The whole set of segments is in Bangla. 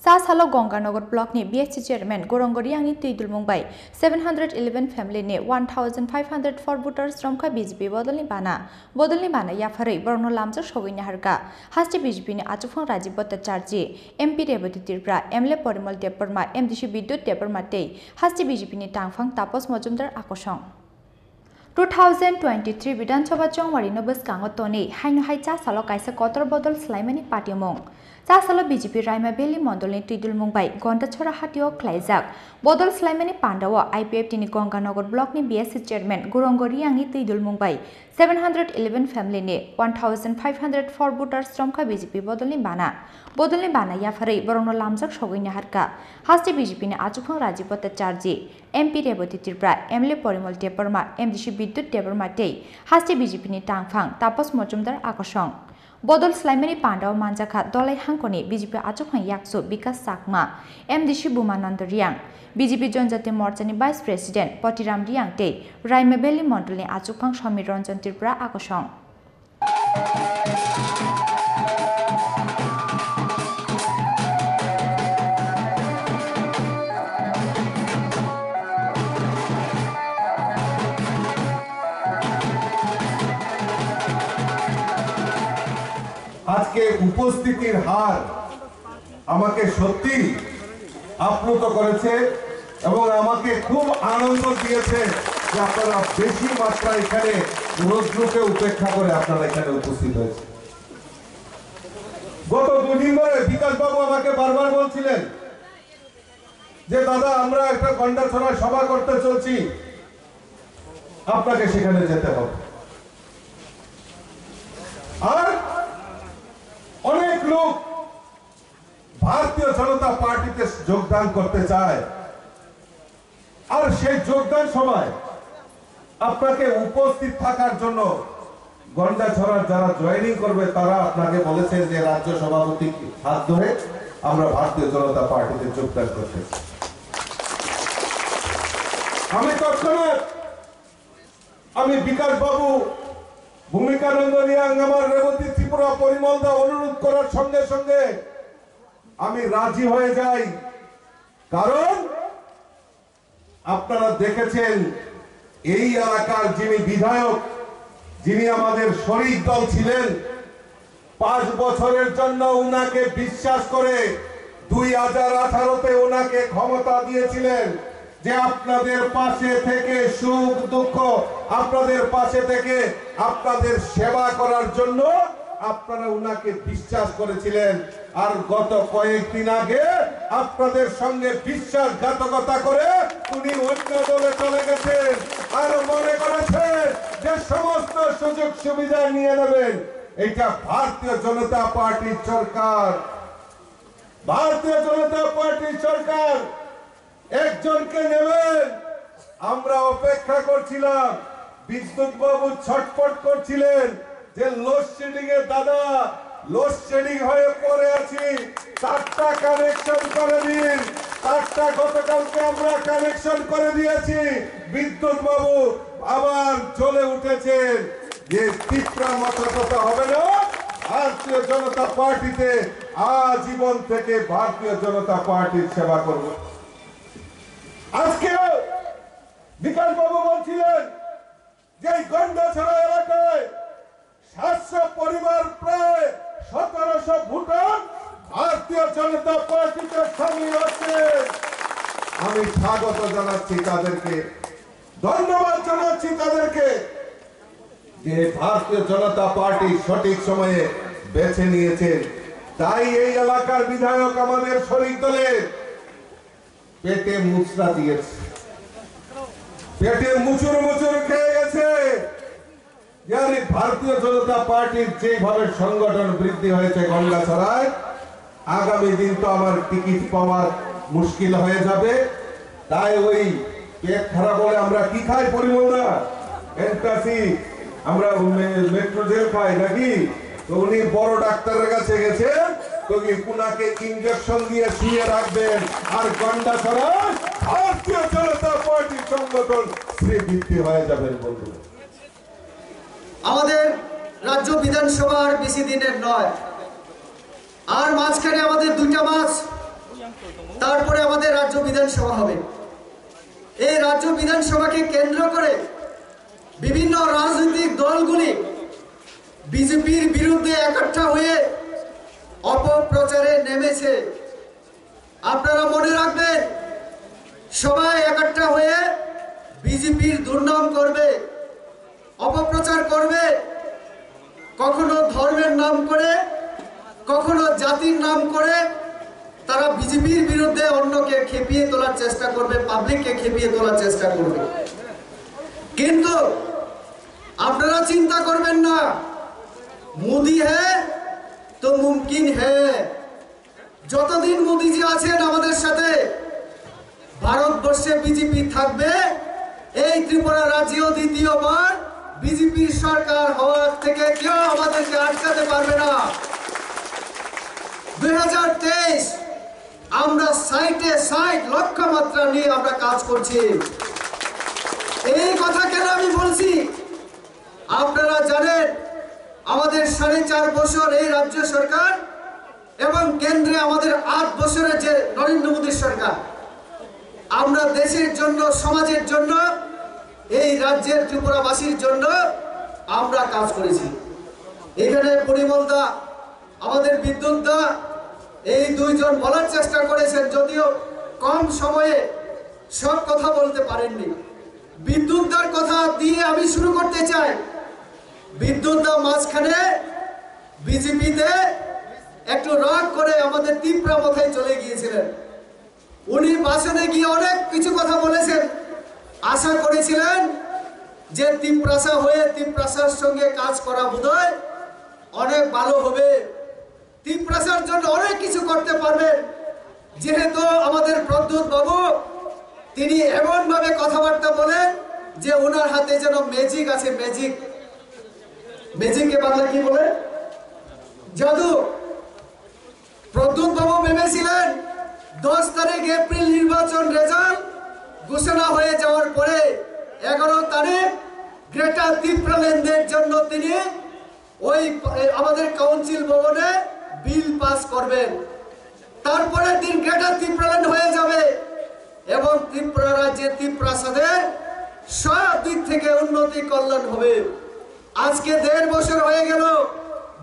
Chasalo Ganganagar Blockni BAC Chairman Gouranga Reang Twidulmung bai 711 Familyni 1504 voters Romkha BJP Bodolni Bana Yapharwi Bohrokno Lamjaksogwi Naharkha Haste BJP ni Achukphang Rajib Bhartacharjee MP Rebati Tripura MLA Parimal Debbarma MDC Bidyot Debbarma Haste BJP ni Tangphang Tapash Majumder Akosong 2023 Bidan Sabha Chongwari Nobus Kangotoni Haino Hai Chasalo Kaisa Kotor Bodol Familyni Patiamong Chasalo BJP Raima Belli Bodolni Twidulmung bai Bhartacharjee Klaijak Bodol Familyni Pandawa IPF Tini Ganganagar Blockni BAC Chairman Gouranga Reang Twidulmung bai 711 Familyni 1504 voters Romkha BJP Bodolni Bana Yapharwi Bohrokno Lamjaksogwi Naharkha Haste BJP ni Achukphang Rajib Bhartacharjee MP Rebati Tripura MLA Parimal Debbarma MDC Bidyot Debbarma Haste BJP ni Tangphang Tapash Majumder Akosong Bodol Familyni Pandawa Manjakha Dolai Hangkoni BJP Achukphang Yakso Bikas Sakma MDC Bumananda Reang BJP Jonjati Morchani Vice President Patiram Reang Raima Belli Mondolni Achukphang Samir Ranjan Tripura Akosong আজকে উপস্থিতির হার আমাকে সত্যি আপ্লুত করেছে এবং আমাকে খুব আনন্দ দিয়েছে যে আপনারা বেশি মাত্রায় এখানে রোজগুলোকে উপেক্ষা করে আপনারা এখানে উপস্থিত হয়েছে। গত দুদিন ধরে বিকাশ বাবু আমাকে বারবার বলছিলেন যে দাদা আমরা একটা গন্ডাছড়া সভা করতে চলছি, আপনাকে সেখানে যেতে হবে। আর অনেক লোক ভারতীয় জনতা পার্টিতে যোগদান করতে চায়, আর সেই যোগদান সময় আপনাকে উপস্থিত থাকার জন্য গন্ডাছড়ার যারা জয়েনিং করবে তারা আপনাকে বলেছে যে রাজ্য সভাপতি হাত ধরে আমরা ভারতীয় জনতা পার্টিতে যোগদান করতে চাই। আমি তৎক্ষণাৎ আমি বিকাশ বাবু ভূমিকানন্দ রিয়াং আমার রেবতী ত্রিপুরা পরিমল দা অনুরোধ করার সঙ্গে সঙ্গে আমি রাজি হয়ে যাই, কারণ আপনারা দেখেছেন এই এলাকার যিনি বিধায়ক, যিনি আমাদের শরিক দল ছিলেন, 5 বছরের জন্য উনাকে বিশ্বাস করে 2018-তে উনাকে ক্ষমতা দিয়েছিলেন যে আপনাদের পাশে থেকে সুখ দুঃখ আপনাদের পাশে থেকে আপনাদের সেবা করার জন্য আপনারা উনাকে বিশ্বাস করেছিলেন। আর গত কয়েকদিন আগে আপনাদের সঙ্গে বিশ্বাসঘাতকতা করে উনি অন্য দলে চলে গেছেন আর মনে করেছেন যে সমস্ত সুযোগ সুবিধা নিয়ে নেবেন। এটা ভারতীয় জনতা পার্টির সরকার, ভারতীয় জনতা পার্টির সরকার একজনকে নেবেন। আমরা অপেক্ষা করছিলাম, বিদ্যুৎ বাবু ছটফট করছিলেন যে লোডশেডিং এ দাদা লোডশেডিং হয়ে পড়ে আছি, 4টা কানেকশন করে দিন। 4টা গতকালকে আমরা কানেকশন করে দিয়েছি। বিদ্যুৎ বাবু আবার চলে উঠেছেন যে ত্রিপুরা মাথা কথা হবে না, ভারতীয় জনতা পার্টিতে আজীবন থেকে ভারতীয় জনতা পার্টির সেবা করব। আজকে বিকাশ বাবু বলছিলেন যে গন্ডাছড়া এলাকায় 700 পরিবার প্রায় 1700 ভোটার ভারতীয় জনতা পার্টিতে সামিল হচ্ছে। আমি স্বাগত জানাচ্ছি তাদেরকে, ধন্যবাদ জানাচ্ছি তাদেরকে যে ভারতীয় জনতা পার্টি সঠিক সময়ে বেছে নিয়েছেন। তাই এই এলাকার বিধায়ক আমাদের শরিক দলের পেটে মুচড়া দিয়েছে, পেটে মুচুর মুচুর খেয়ে গেছে। ভারতীয় জনতা পার্টির যেভাবে সংগঠন বৃদ্ধি হয়েছে গন্ডাছড়ায়, আগামী দিন তো আমার টিকিট পাওয়া মুশকিল হয়ে যাবে। তাই ওই পেট খারাপ হলে আমরা কি খাই পরিমল না, অ্যান্টাসিড, আমরা মেট্রো জেল খাই নাকি? তো উনি বড় ডাক্তারের কাছে গেছেন, তো উনাকে ইনজেকশন দিয়ে শুয়ে রাখবেন। আর গন্ডাছড়ায় ভারতীয় জনতা পার্টির সংগঠন শ্রীবৃদ্ধি হয়ে যাবেন। বন্ধুরা, আমাদের রাজ্য বিধানসভার বেশি দিনের নয়, আর মাঝখানে আমাদের 2টা মাস তারপরে আমাদের রাজ্য বিধানসভা হবে। এই রাজ্য বিধানসভাকে কেন্দ্র করে বিভিন্ন রাজনৈতিক দলগুলি বিজেপির বিরুদ্ধে একঠা হয়ে অপপ্রচারে নেমেছে। আপনারা মনে রাখবেন, সবাই একঠা হয়ে বিজেপির দুর্নাম করবে, অপপ্রচার করবে, কখনো ধর্মের নাম করে, কখনো জাতির নাম করে তারা বিজেপির বিরুদ্ধে অন্যকে খেপিয়ে তোলার চেষ্টা করবে, পাবলিককে খেপিয়ে তোলার চেষ্টা করবে। কিন্তু আপনারা চিন্তা করবেন না, মোদি হ্যাঁ তো মুমকিন হ্যাঁ। যতদিন মোদিজি আছেন আমাদের সাথে, ভারতবর্ষে বিজেপি থাকবে। এই ত্রিপুরা রাজ্যেও দ্বিতীয়বার বিজেপির সরকার হওয়ার থেকে কেউ আমাদেরকে আটকাতে পারবে না। 2023 আমরা 60 লক্ষ্যমাত্রা নিয়ে আমরা কাজ করছি। এই কথা কেন আমি বলছি? আপনারা জানেন, আমাদের 4.5 বছর এই রাজ্য সরকার এবং কেন্দ্রে আমাদের 8 বছরের যে নরেন্দ্র মোদীর সরকার, আমরা দেশের জন্য, সমাজের জন্য, এই রাজ্যের ত্রিপুরাবাসীর জন্য আমরা কাজ করেছি। এখানে পরিমল দা, আমাদের বিদ্যুৎ দা, এই দুইজন বলার চেষ্টা করেছেন, যদিও কম সময়ে সব কথা বলতে পারেননি। বিদ্যুৎ দার কথা দিয়ে আমি শুরু করতে চাই। বিদ্যুৎ দা মাঝখানে বিজেপিতে একটু রাগ করে আমাদের ত্রিপুরা মাথায় চলে গিয়েছিলেন। উনি ভাষণে গিয়ে অনেক কিছু কথা বলেছেন। আশা করেছিলেন যে ত্রিপুরাসা হয়ে ত্রিপুরাসার সঙ্গে কাজ করা বোধহয় অনেক ভালো হবে, ত্রিপুরাসার জন্য অনেক কিছু করতে পারবেন। যেহেতু আমাদের প্রদ্যুৎ বাবু, তিনি এমন ভাবে কথাবার্তা বলেন যে ওনার হাতে যেন ম্যাজিক আছে, ম্যাজিক। ম্যাজিককে বাংলা কি বলে? জাদু। প্রদ্যুৎ বাবু ভেবেছিলেন 10 তারিখ এপ্রিল নির্বাচন রেজাল্ট ঘোষণা হয়ে যাওয়ার পরে 11 তারিখ গ্রেটার ত্রিপুরাল্যান্ডের জন্য তিনি ওই আমাদের কাউন্সিল ভবনে বিল পাস করবেন। তারপরের দিন গ্রেটার ত্রিপুরাল্যান্ড হয়ে যাবে এবং ত্রিপুরা রাজ্যের ত্রিপুরাসাদের সব দিক থেকে উন্নতি কল্যাণ হবে। আজকে 1.5 বছর হয়ে গেল।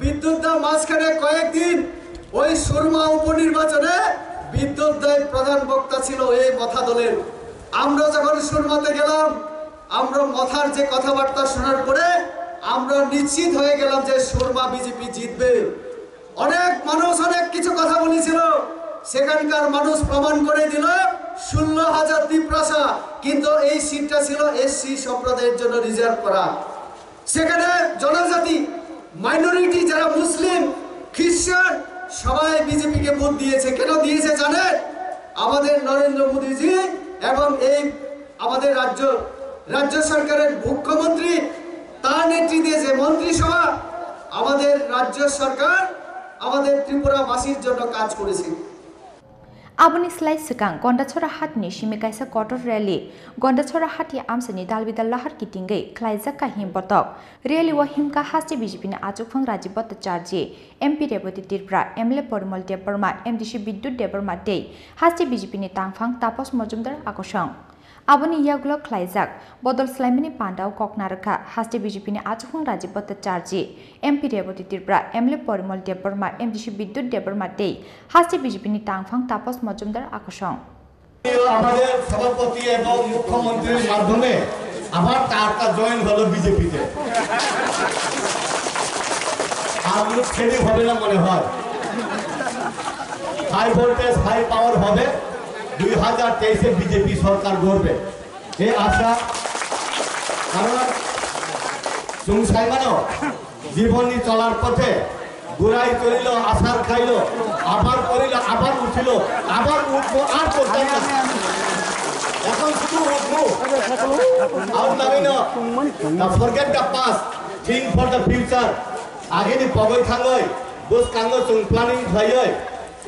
বিদ্যুৎ দা মাঝখানে কয়েকদিন ওই সুরমা উপনির্বাচনে বিদ্যুৎ দায় প্রধান বক্তা ছিল এই মথা দলের। আমরা যখন সুরমাতে গেলাম, আমরা মথার যে কথাবার্তা শোনার পরে আমরা নিশ্চিত হয়ে গেলাম যে সুরমা বিজেপি জিতবে। অনেক মানুষ অনেক কিছু কথা বলেছিল, সেখানকার মানুষ প্রমাণ করে দিল 16,000 ত্রিপুরাসা, কিন্তু এই সিটটা ছিল এসসি সম্প্রদায়ের জন্য রিজার্ভ করা। সেখানে জনজাতি, মাইনরিটি, যারা মুসলিম, খ্রিস্টান, সবাই বিজেপিকে ভোট দিয়েছে। কেন দিয়েছে জানেন? আমাদের নরেন্দ্র মোদীজি এবং এই আমাদের রাজ্য সরকারের মুখ্যমন্ত্রী, তার নেতৃত্বে যে মন্ত্রিসভা, আমাদের রাজ্য সরকার আমাদের ত্রিপুরাবাসীর জন্য কাজ করেছে। Aboni slai sekang Gondachora hatni shimikaisa kotor rally Gondachora hati amsani dalbidal lahar kitingai klaijak ka himbotok rally wa himka Haste BJP ni Achukphang Rajib Bhartacharjee MP Rebati Tripura MLA Parimal Debbarma MDC Bidyot Debbarma dei Haste BJP ni Tangphang Tapash Majumder Akosong Aboni yagulo klaijak bodol Familyni pandau kok Naharkha Haste BJP ni Achukphang Rajib Bhartacharjee MP Rebati Tripura MLA Parimal Debbarma MDC Bidyot Debbarma dei Haste BJP ni Tangphang Tapash Majumder Akosong আমাদের সভাপতি এবং মুখ্যমন্ত্রীর মাধ্যমে আমার টাকা জয়েন হলো বিজেপিতে। আমলুক ছেড়ে হবে না মনে হয়। হাই ভোল্টেজ হাই পাওয়ার হবে। 2023-এ বিজেপি সরকার গড়বে এই আশা। কারণ চুংসাইমানো জীবনী চলার পথে ঘুরাই চলিল, আশার খাইল, আবার করিল, আবার উঠিল, আবার উঠবো, আর করতাম না। এখন শুধু উঠবো। আর নামি না forget the past, think for the future. আগে দি পগই খাঙ্গই বস কাঙ্গ চুং প্ল্যানিং থয়ই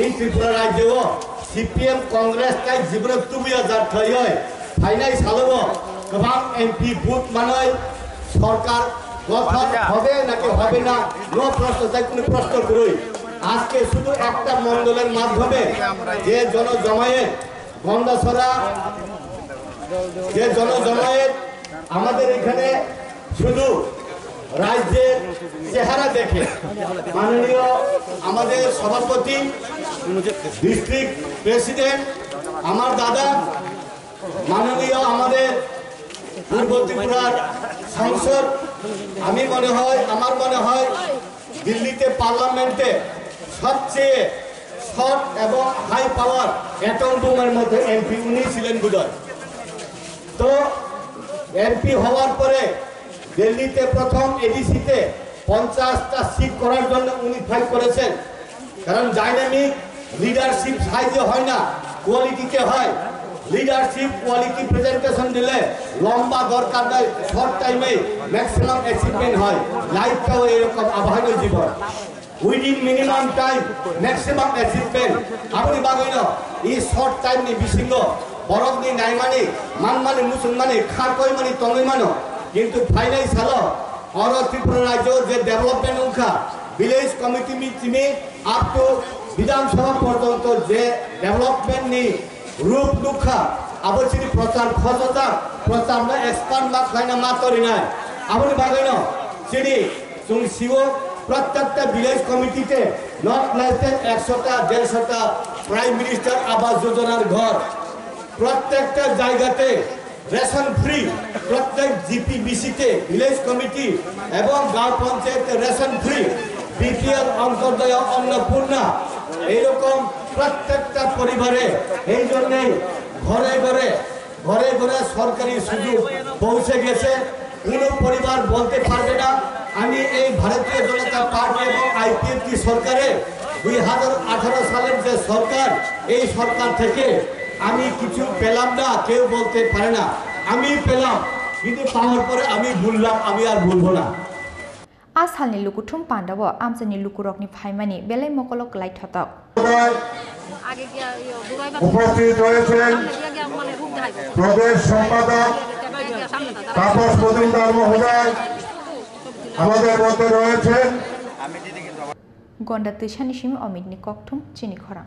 এই ত্রিপুরা রাজ্যও সিপিএম কংগ্রেস কাই জীবন 2000 থয়ই ফাইনাই সালব গোবাং এমপি বুথ মানই সরকার গঠন হবে নাকি হবে না নো প্রশ্ন, তাই কোনো প্রশ্ন করই আজকে শুধু একটা মণ্ডলের মাধ্যমে যে জনজমায়েত গন্ডাছড়া যে জনজমায়েত আমাদের এখানে শুধু রাজ্যের চেহারা দেখে মাননীয় আমাদের সভাপতি ডিস্ট্রিক্ট প্রেসিডেন্ট আমার দাদা মাননীয় আমাদের পূর্ব ত্রিপুরার সংসদ আমার মনে হয় দিল্লিতে পার্লামেন্টে সবচেয়ে শর্ট এবং হাই পাওয়ার অ্যাটম বোমের মধ্যে এমপি উনি ছিলেন বুধয়। তো এমপি হওয়ার পরে দিল্লিতে প্রথম এডিসিতে 50টা সিট করার জন্য উনি ফাইট করেছেন। কারণ ডাইনামিক লিডারশিপ সাইজে হয় না, কোয়ালিটিতে হয়। লিডারশিপ কোয়ালিটি প্রেজেন্টেশন দিলে লম্বা দরকার নয়, শর্ট টাইমে ম্যাক্সিমাম অ্যাচিভমেন্ট হয়। লাইফটাও এরকম আবহাওয়া জীবন, within minimum time maximum achievement. আপনি বাগাইন এই শর্ট টাইম নি বিসিঙ্গ বরফনি নাইমানি মানমানি মুসলমানি খারকই মানি তঙ্গই মানো কিন্তু ফাইনাল সালো और त्रिपुरा राज्य যে ডেভেলপমেন্ট উনখা ভিলেজ কমিটি মিটিমে আপ টু বিধানসভা পর্যন্ত যে ডেভেলপমেন্ট নি রূপ দুঃখা আবশ্যিক প্রচার খসতা প্রচার না এক্সপান্ড মা খাইনা মাতরি নাই আপনি বাগাইন চিনি जों सिओ प्रत्येकটা ভিলেজ কমিটিতে নট লেস দেন 100টা 150টা প্রাইম মিনিস্টার আবাস যোজনার ঘর প্রত্যেকটা জায়গাতে রেশন ফ্রি প্রত্যেক জিপিবিসিতে ভিলেজ কমিটি এবং গাঁও পঞ্চায়েতে রেশন ফ্রি বিপিএল অন্তর্দয় অন্নপূর্ণা এইরকম প্রত্যেকটা পরিবারে এই জন্যই ঘরে ঘরে ঘরে ঘরে সরকারি সুযোগ পৌঁছে গেছে। কোনো পরিবার বলতে পারবে না আমি এই ভারতীয় জনতা পার্টি এবং আইপিএফটি সরকারে 2018 সালের যে সরকার এই সরকার থেকে আমি কিছু পেলাম না, কেউ বলতে পারে না। আমি পেলাম কিন্তু পাওয়ার পরে আমি ভুললাম, আমি আর ভুলবো না। আসালনি লুকুথুম পান্ডাব আমজানি লুকুরকনি ফাইমানি বেলাই মকলক লাইট হতাও উপস্থিত রয়েছেন প্রদেশ সম্পাদক তাপস মজুমদার মহোদয় আমাদের মধ্যে রয়েছেন গন্ডা তৈশানি সিমি অমিতনি ককথুম চিনি খরাং।